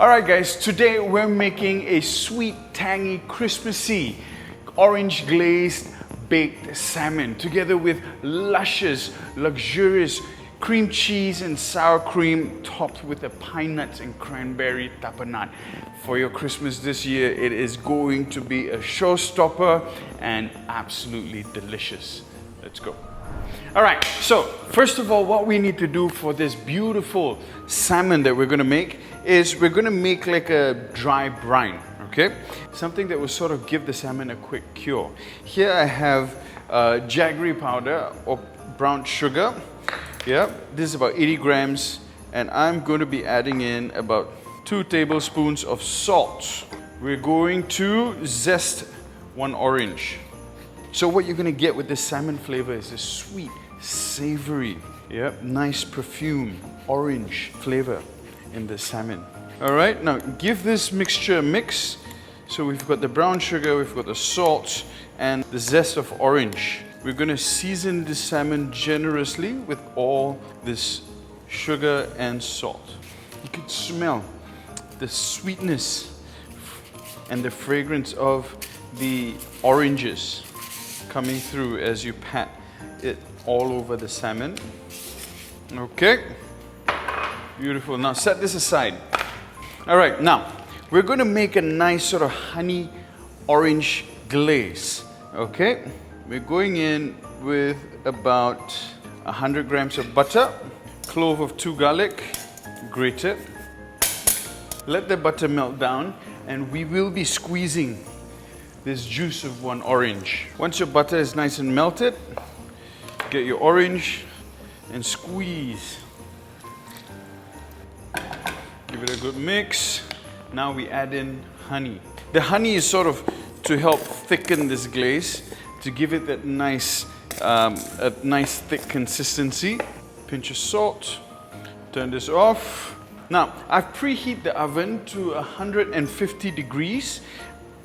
Alright guys, today we're making a sweet, tangy, Christmassy orange glazed baked salmon together with luscious, luxurious cream cheese and sour cream topped with the pine nuts and cranberry tapenat. For your Christmas this year, it is going to be a showstopper and absolutely delicious. Let's go. Alright, so first of all, what we need to do for this beautiful salmon that we're going to make is we're going to make like a dry brine, okay? Something that will sort of give the salmon a quick cure. Here I have jaggery powder or brown sugar. Yeah, this is about 80 grams, and I'm going to be adding in about 2 tablespoons of salt. We're going to zest 1 orange. So what you're going to get with this salmon flavor is this sweet, savory, nice perfume, orange flavor in the salmon. All right, now give this mixture a mix. So we've got the brown sugar, we've got the salt, and the zest of orange. We're going to season the salmon generously with all this sugar and salt. You can smell the sweetness and the fragrance of the oranges coming through as you pat it all over the salmon. Okay, beautiful. Now set this aside. All right, now we're going to make a nice sort of honey orange glaze. Okay, we're going in with about 100 grams of butter, clove of 2 garlic, grated. Let the butter melt down, and we will be squeezing this juice of 1 orange. Once your butter is nice and melted, get your orange and squeeze. Give it a good mix. Now we add in honey. The honey is sort of to help thicken this glaze, to give it that nice, a nice thick consistency. Pinch of salt. Turn this off. Now, I've preheated the oven to 150 degrees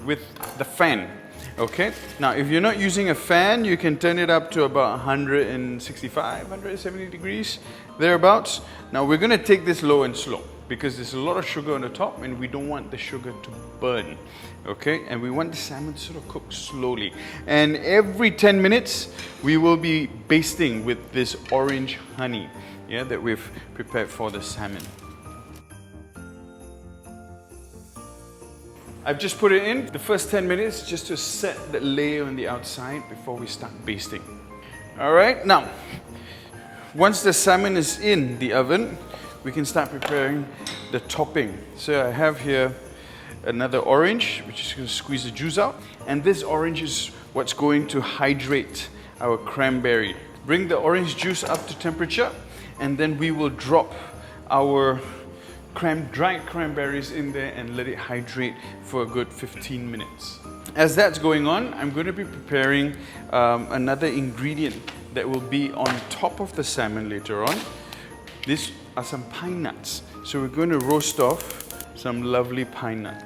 with the fan. Okay, now if you're not using a fan, you can turn it up to about 165, 170 degrees, thereabouts. Now we're going to take this low and slow because there's a lot of sugar on the top and we don't want the sugar to burn. Okay, and we want the salmon to sort of cook slowly. And every 10 minutes, we will be basting with this orange honey, that we've prepared for the salmon. I've just put it in the first 10 minutes just to set the layer on the outside before we start basting. All right, now, once the salmon is in the oven, we can start preparing the topping. So I have here another orange, which is going to squeeze the juice out. And this orange is what's going to hydrate our cranberry. Bring the orange juice up to temperature, and then we will drop our dried cranberries in there and let it hydrate for a good 15 minutes. As that's going on, I'm going to be preparing another ingredient that will be on top of the salmon later on. These are some pine nuts. So we're going to roast off some lovely pine nut.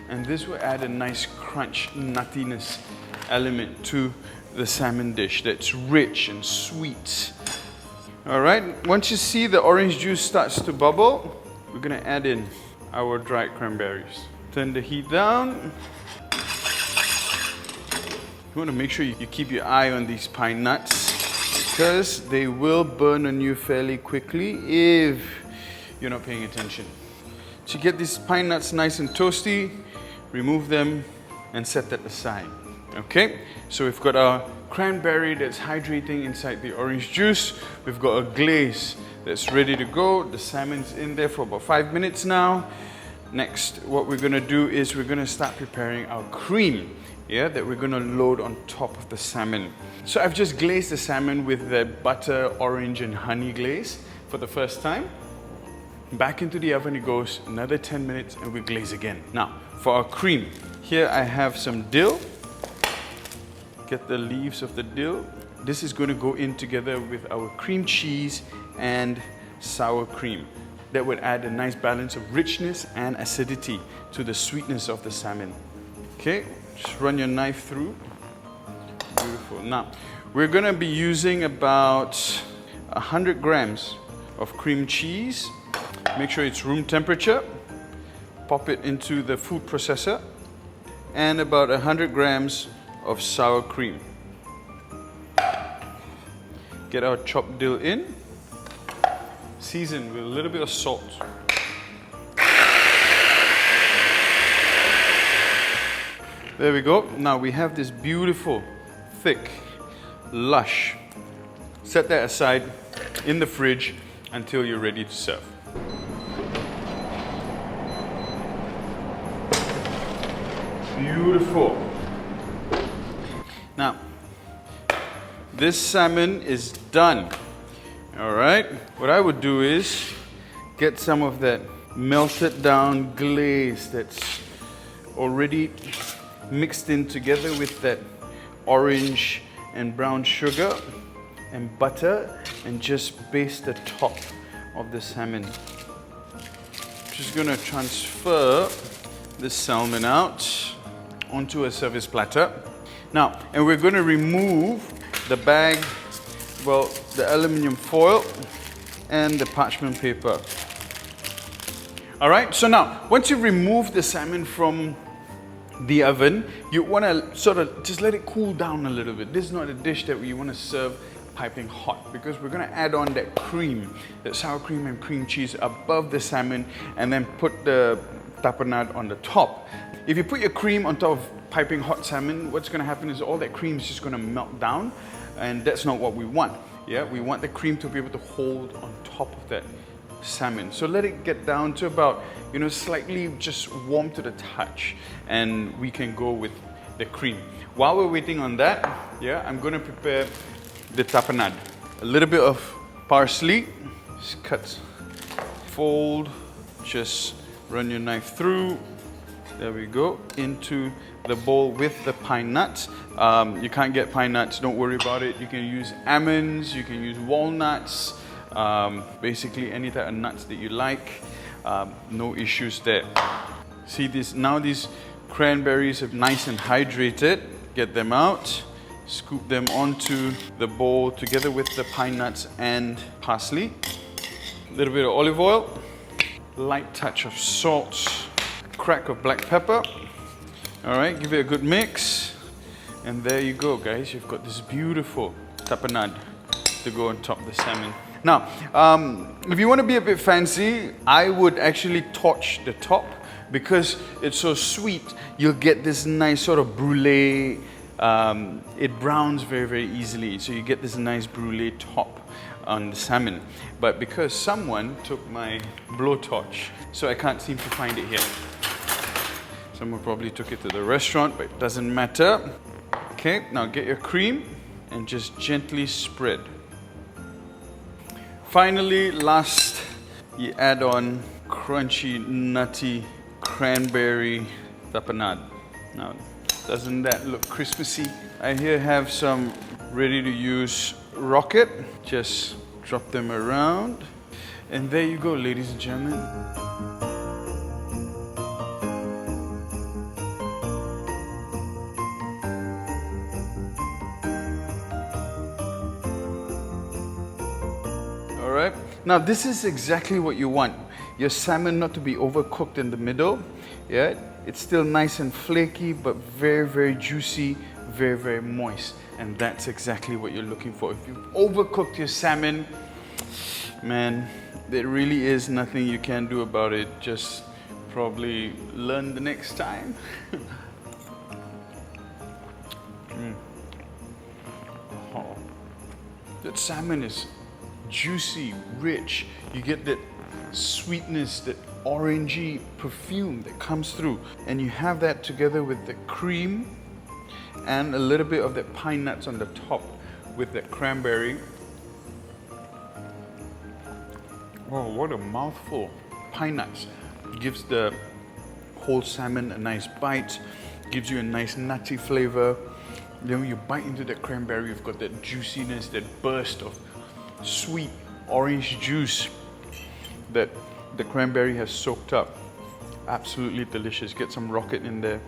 And this will add a nice crunch, nuttiness element to the salmon dish that's rich and sweet. All right, once you see the orange juice starts to bubble, we're going to add in our dried cranberries. Turn the heat down. You want to make sure you keep your eye on these pine nuts because they will burn on you fairly quickly if you're not paying attention. So you get these pine nuts nice and toasty, remove them and set that aside. Okay, so we've got our cranberry that's hydrating inside the orange juice. We've got a glaze that's ready to go. The salmon's in there for about 5 minutes now. Next, what we're going to do is we're going to start preparing our cream, that we're going to load on top of the salmon. So I've just glazed the salmon with the butter, orange, and honey glaze for the first time. Back into the oven it goes, another 10 minutes, and we glaze again. Now, for our cream, here I have some dill. Get the leaves of the dill. This is going to go in together with our cream cheese and sour cream. That would add a nice balance of richness and acidity to the sweetness of the salmon. Okay, just run your knife through. Beautiful. Now, we're going to be using about 100 grams of cream cheese. Make sure it's room temperature. pop it into the food processor, and about 100 grams of sour cream. Get our chopped dill in, season with a little bit of salt. There we go. Now we have this beautiful, thick, lush. Set that aside in the fridge until you're ready to serve. Beautiful. Now, this salmon is done. All right. What I would do is get some of that melted down glaze that's already mixed in together with that orange and brown sugar and butter, and just baste the top of the salmon. Just gonna transfer the salmon out onto a service platter. Now, and we're gonna remove the bag, well, the aluminum foil and the parchment paper. All right, so now, once you remove the salmon from the oven, you want to sort of just let it cool down a little bit. This is not a dish that you want to serve piping hot, because we're going to add on that cream, that sour cream and cream cheese above the salmon, and then put the tapenade on the top. If you put your cream on top of piping hot salmon, what's going to happen is all that cream is just going to melt down, and that's not what we want. Yeah, we want the cream to be able to hold on top of that salmon. So let it get down to about, slightly just warm to the touch, and we can go with the cream. While we're waiting on that, I'm going to prepare the tapenade. A little bit of parsley, just cut, fold, just run your knife through. There we go, into the bowl with the pine nuts. You can't get pine nuts, don't worry about it. You can use almonds, you can use walnuts, basically any type of nuts that you like. No issues there. See this, now these cranberries are nice and hydrated. Get them out, scoop them onto the bowl together with the pine nuts and parsley. A little bit of olive oil, light touch of salt, crack of black pepper. All right, give it a good mix. And there you go, guys. You've got this beautiful tapenade to go on top of the salmon. Now, if you want to be a bit fancy, I would actually torch the top, because it's so sweet. You'll get this nice sort of brulee. It browns very, very easily. So you get this nice brulee top on the salmon. But because someone took my blowtorch, so I can't seem to find it here. Someone probably took it to the restaurant, but it doesn't matter. Okay, now get your cream and just gently spread. Finally, last, you add on crunchy, nutty cranberry tapenade. Now, doesn't that look Christmassy? I here have some ready to use rocket. Just drop them around. And there you go, ladies and gentlemen. Now this is exactly what you want. Your salmon not to be overcooked in the middle. Yeah, it's still nice and flaky, but very, very juicy, very, very moist. And that's exactly what you're looking for. If you've overcooked your salmon, man, there really is nothing you can do about it. Just probably learn the next time. Oh. That salmon is juicy, rich. You get that sweetness, that orangey perfume that comes through, and you have that together with the cream and a little bit of that pine nuts on the top with that cranberry. Oh, what a mouthful. Pine nuts gives the whole salmon a nice bite, gives you a nice nutty flavor. Then when you bite into that cranberry, you've got that juiciness, that burst of sweet orange juice that the cranberry has soaked up. Absolutely delicious. Get some rocket in there.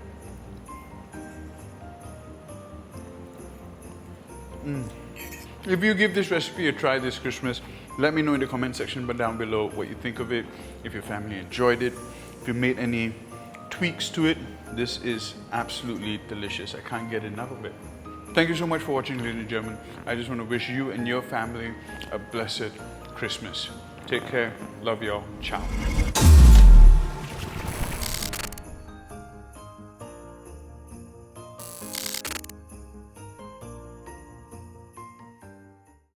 If you give this recipe a try this Christmas, let me know in the comment section down below what you think of it, if your family enjoyed it. If you made any tweaks to it, this is absolutely delicious. I can't get enough of it. Thank you so much for watching, ladies and gentlemen. I just want to wish you and your family a blessed Christmas. Take care. Love y'all. Ciao.